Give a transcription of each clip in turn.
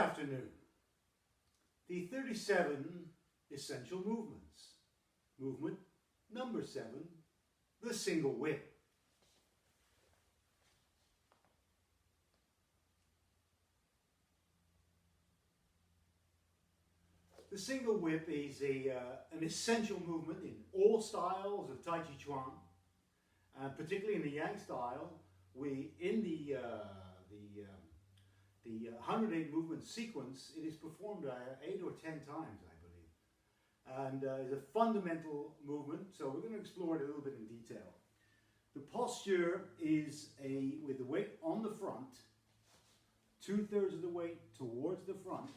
afternoon. The 37 essential movements. Movement number 7, the single whip. The single whip is an essential movement in all styles of Tai Chi Chuan, particularly in the Yang style. In the 108 movement sequence, it is performed 8 or 10 times, I believe, and is a fundamental movement. So we're going to explore it a little bit in detail. The posture is with the weight on the front, 2/3 of the weight towards the front.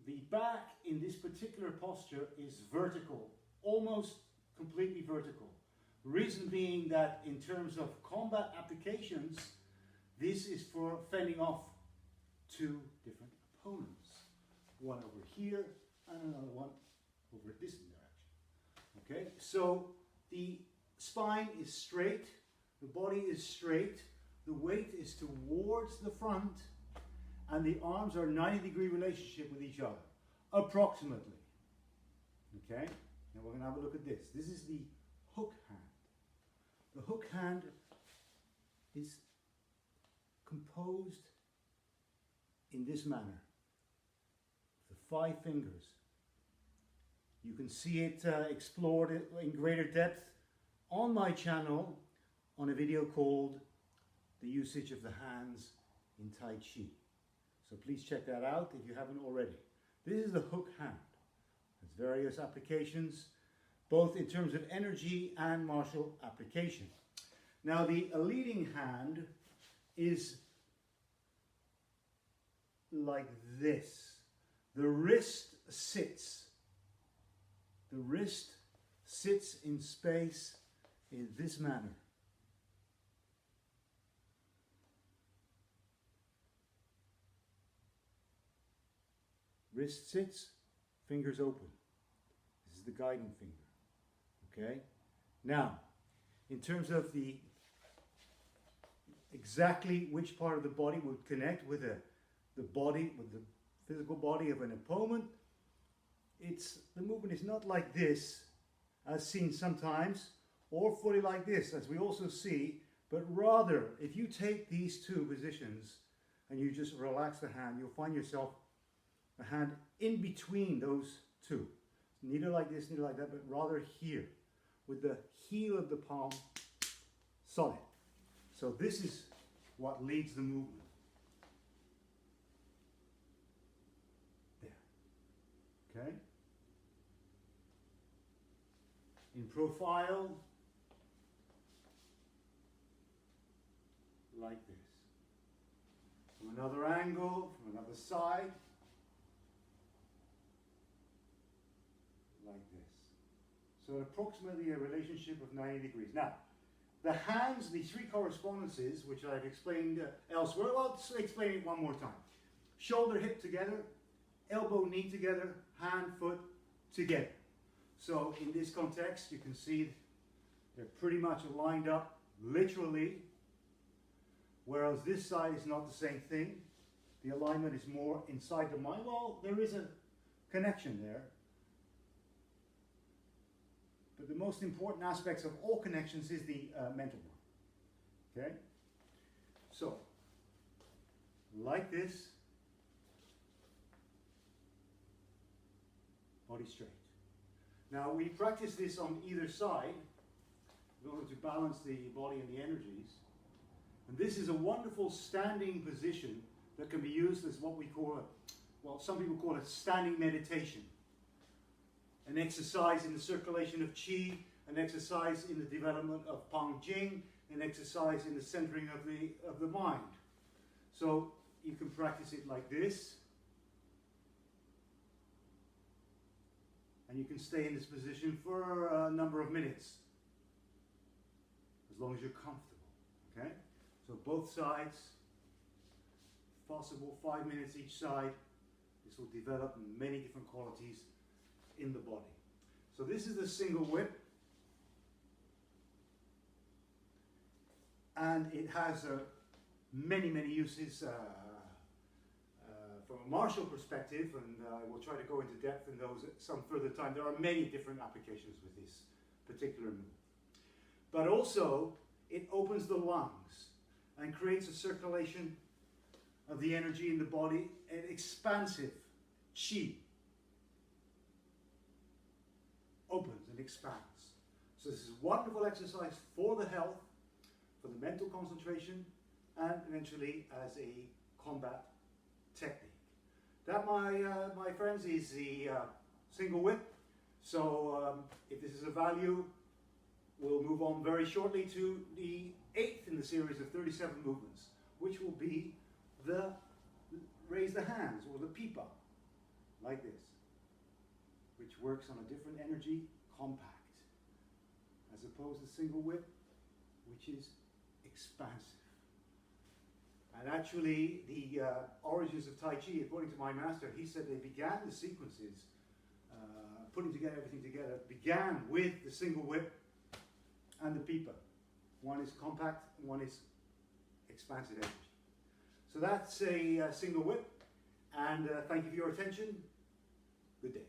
The back in this particular posture is vertical, almost completely vertical. Reason being that in terms of combat applications, this is for fending off 2 different opponents. One over here and another one over this direction. Okay, so the spine is straight, the body is straight, the weight is towards the front, and the arms are 90-degree relationship with each other, approximately. Okay, now we're going to have a look at this. This is the hook hand. The hook hand is composed in this manner. The 5 fingers. You can see it explored in greater depth on my channel on a video called The Usage of the Hands in Tai Chi. So please check that out if you haven't already. This is the hook hand. There's various applications, both in terms of energy and martial application. Now the leading hand is like this. The wrist sits. The wrist sits in space in this manner. Wrist sits, fingers open. This is the guiding finger. Okay? Now, in terms of exactly which part of the body would connect with the physical body of an opponent, the movement is not like this, as seen sometimes, or fully like this, as we also see, but rather, if you take these 2 positions and you just relax the hand, you'll find yourself a hand in between those 2. Neither like this, neither like that, but rather here, with the heel of the palm solid. So this is what leads the movement. There. Okay? In profile, like this. From another angle, from another side, like this. So approximately a relationship of 90 degrees. Now, the hands, the 3 correspondences, which I've explained elsewhere, well, I'll explain it one more time. Shoulder, hip together, elbow, knee together, hand, foot together. So in this context, you can see they're pretty much lined up, literally, whereas this side is not the same thing. The alignment is more inside the mind. Well, there is a connection there. But the most important aspects of all connections is the mental one. Okay? So, like this, body straight. Now we practice this on either side in order to balance the body and the energies. And this is a wonderful standing position that can be used as what we call, some people call it standing meditation. An exercise in the circulation of qi, an exercise in the development of pang jing, an exercise in the centering of the mind. So you can practice it like this, and you can stay in this position for a number of minutes, as long as you're comfortable. Okay? So both sides, if possible 5 minutes each side. This will develop many different qualities in the body. So this is the single whip, and it has many, many uses from a martial perspective, and I will try to go into depth in those at some further time. There are many different applications with this particular move. But also, it opens the lungs and creates a circulation of the energy in the body, an expansive chi. Opens and expands. So this is a wonderful exercise for the health, for the mental concentration, and eventually as a combat technique. That, my friends, is the single whip. So if this is a value, we'll move on very shortly to the 8th in the series of 37 movements, which will be the raise the hands, or the pipa, like this, which works on a different energy, compact, as opposed to single whip, which is expansive. And actually, the origins of Tai Chi, according to my master, he said they began the sequences, putting together everything together, began with the single whip and the pipa. One is compact, and one is expansive energy. So that's a single whip, and thank you for your attention. Good day.